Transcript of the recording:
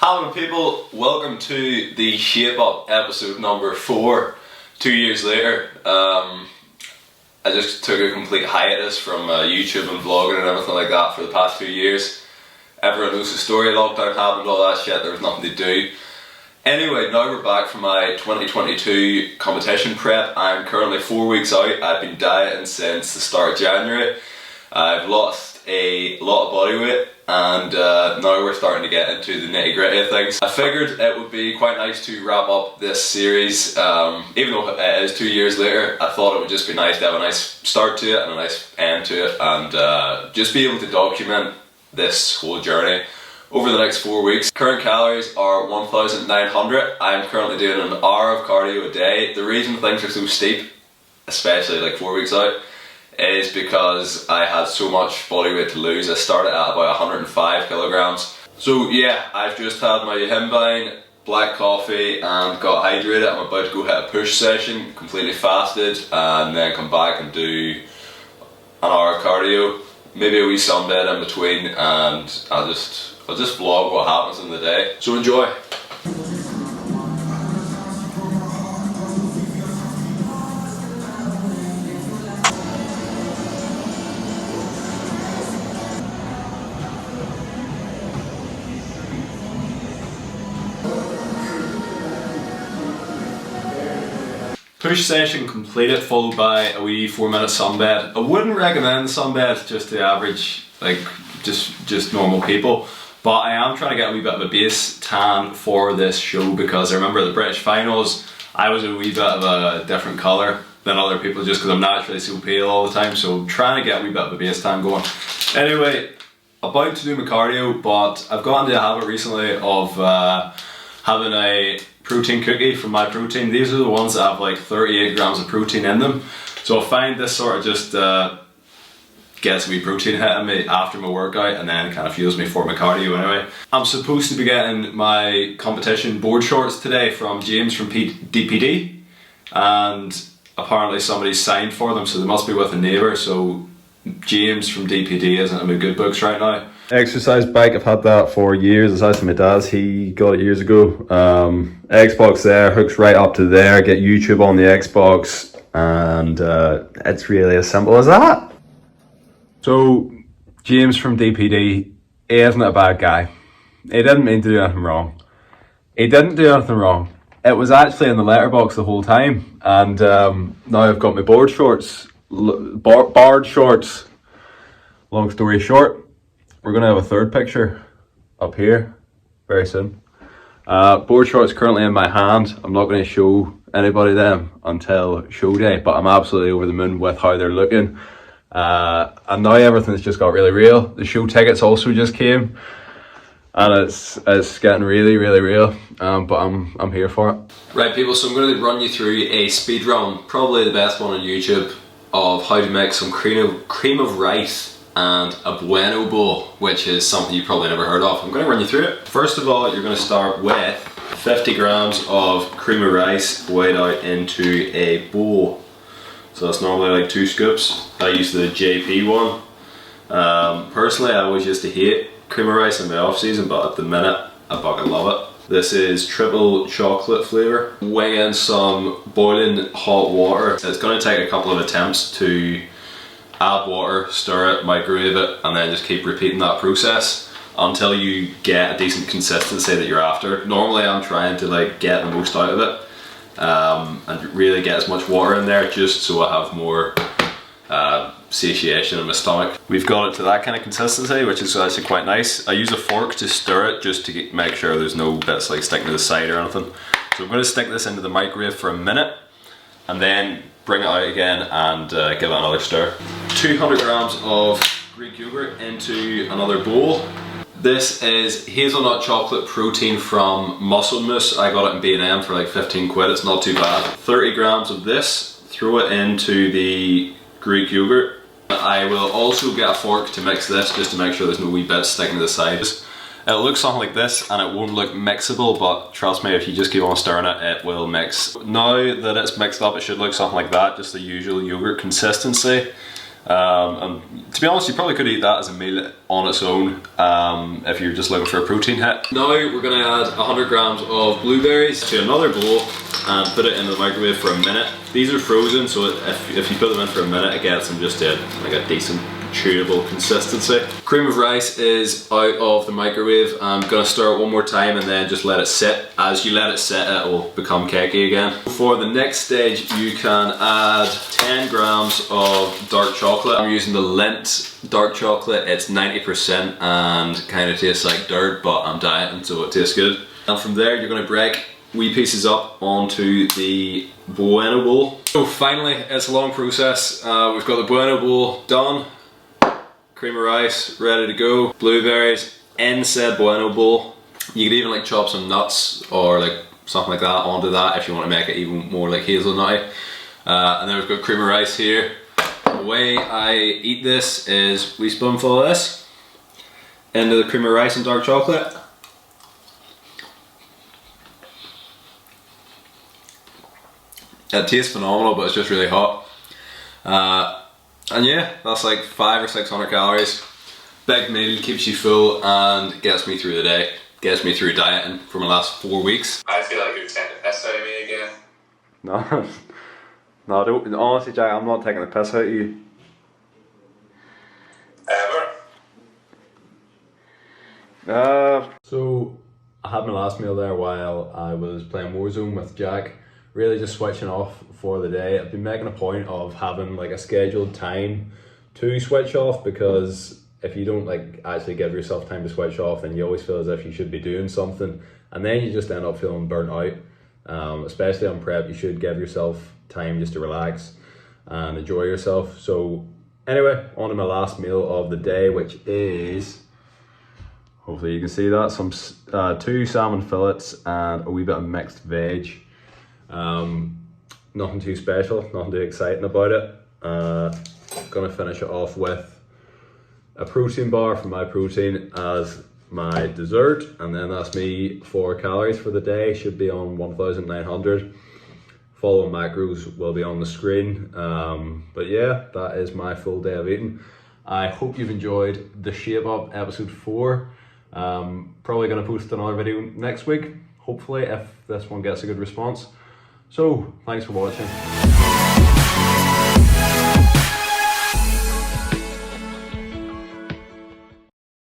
Hello people, welcome to the Shape Up episode number 4, 2 years later. I just took a complete hiatus from YouTube and vlogging and everything like that for the past 2 years. Everyone knows the story, lockdown happened, all that shit, there was nothing to do. Anyway, now we're back for my 2022 competition prep. I'm currently 4 weeks out. I've been dieting since the start of January. I've lost a lot of body weight and now we're starting to get into the nitty gritty of things. I figured it would be quite nice to wrap up this series, even though it is 2 years later. I thought it would just be nice to have a nice start to it and a nice end to it, and just be able to document this whole journey over the next 4 weeks. Current calories are 1,900. I'm currently doing an hour of cardio a day. The reason things are so steep, especially like 4 weeks out, is because I had so much body weight to lose. I started at about 105 kilograms. So yeah, I've just had my Himbine, black coffee and got hydrated. I'm about to go hit a push session, completely fasted, and then come back and do an hour of cardio, maybe a wee sunbed in between, and I'll just vlog what happens in the day. So enjoy. Push session completed, followed by a wee 4-minute sunbed. I wouldn't recommend the sunbed just to average, like just normal people, but I am trying to get a wee bit of a base tan for this show, because I remember the British finals, I was a wee bit of a different colour than other people just because I'm naturally so pale all the time, so I'm trying to get a wee bit of a base tan going. Anyway, about to do my cardio, but I've got into a habit recently of having a protein cookie from My Protein. These are the ones that have like 38 grams of protein in them. So I find this sort of just gets me protein hitting me after my workout, and then kind of fuels me for my cardio anyway. I'm supposed to be getting my competition board shorts today from James from DPD, and apparently somebody signed for them, so they must be with a neighbour. So James from DPD isn't in my good books right now. Exercise bike, I've had that for years. It's actually my dad's, he got it years ago. Xbox there, hooks right up to there, get YouTube on the Xbox, and it's really as simple as that. So James from DPD, he isn't a bad guy. He didn't mean to do anything wrong. He didn't do anything wrong. It was actually in the letterbox the whole time, and now I've got my board shorts, barred shorts. Long story short, we're going to have a third picture up here very soon. Board shorts currently in my hand. I'm not going to show anybody them until show day, but I'm absolutely over the moon with how they're looking. And now everything's just got really real. The show tickets also just came, and it's getting really real, but I'm here for it. Right people, so I'm going to run you through a speed run, probably the best one on YouTube, of how to make some cream of rice and a bueno bowl, which is something you probably never heard of. I'm going to run you through it. First of all, you're going to start with 50 grams of cream of rice weighed out into a bowl. So that's normally like 2 scoops. I use the JP one. Personally, I always used to hate cream of rice in my off season, but at the minute I fucking love it. This is triple chocolate flavour. Wing in some boiling hot water. It's going to take a couple of attempts to add water, stir it, microwave it, and then just keep repeating that process until you get a decent consistency that you're after. Normally I'm trying to like get the most out of it and really get as much water in there just so I have more satiation in my stomach. We've got it to that kind of consistency, which is actually quite nice. I use a fork to stir it just to make sure there's no bits like sticking to the side or anything. So I'm going to stick this into the microwave for a minute and then bring it out again and give it another stir. 200 grams of Greek yogurt into another bowl. This is hazelnut chocolate protein from Muscle Mousse. I got it in B&M for like 15 quid, it's not too bad. 30 grams of this, throw it into the Greek yogurt. I will also get a fork to mix this just to make sure there's no wee bits sticking to the sides. It'll look something like this and it won't look mixable, but trust me, if you just keep on stirring it, it will mix. Now that it's mixed up, it should look something like that, just the usual yogurt consistency. And to be honest, you probably could eat that as a meal on its own if you're just looking for a protein hit. Now we're going to add 100 grams of blueberries to another bowl and put it in the microwave for a minute. These are frozen, so if you put them in for a minute, it gets them just to like a decent chewable consistency. Cream of rice is out of the microwave. I'm going to stir it one more time and then just let it sit. As you let it sit, it will become cakey again. For the next stage, you can add 10 grams of dark chocolate. I'm using the Lindt dark chocolate. It's 90% and kind of tastes like dirt, but I'm dieting, so it tastes good. And from there, you're going to break wee pieces up onto the Bueno bowl. So finally, it's a long process. We've got the Bueno bowl done. Cream of rice ready to go, blueberries in said Bueno bowl. You could even like chop some nuts or like something like that onto that if you want to make it even more like hazelnutty. And then we've got cream of rice here. The way I eat this is wee spoonful of this into the cream of rice and dark chocolate. It tastes phenomenal, but it's just really hot. And yeah, that's like 500 or 600 calories. Big meal, keeps you full and gets me through the day. Gets me through dieting for my last 4 weeks. I feel like you're taking the piss out of me again. No, no, don't, honestly Jack, I'm not taking the piss out of you. Ever? So I had my last meal there while I was playing Warzone with Jack. Really just switching off for the day. I've been making a point of having like a scheduled time to switch off, because if you don't like actually give yourself time to switch off, then you always feel as if you should be doing something, and then you just end up feeling burnt out. Especially on prep, you should give yourself time just to relax and enjoy yourself. So anyway, on to my last meal of the day, which is, hopefully you can see that, some 2 salmon fillets and a wee bit of mixed veg. Nothing too special, nothing too exciting about it. Gonna finish it off with a protein bar from My Protein as my dessert, and then that's me 4 calories for the day, should be on 1,900. Following macros will be on the screen. But yeah, that is my full day of eating. I hope you've enjoyed the Shape Up episode 4. Probably gonna post another video next week, hopefully, if this one gets a good response. So, thanks for watching.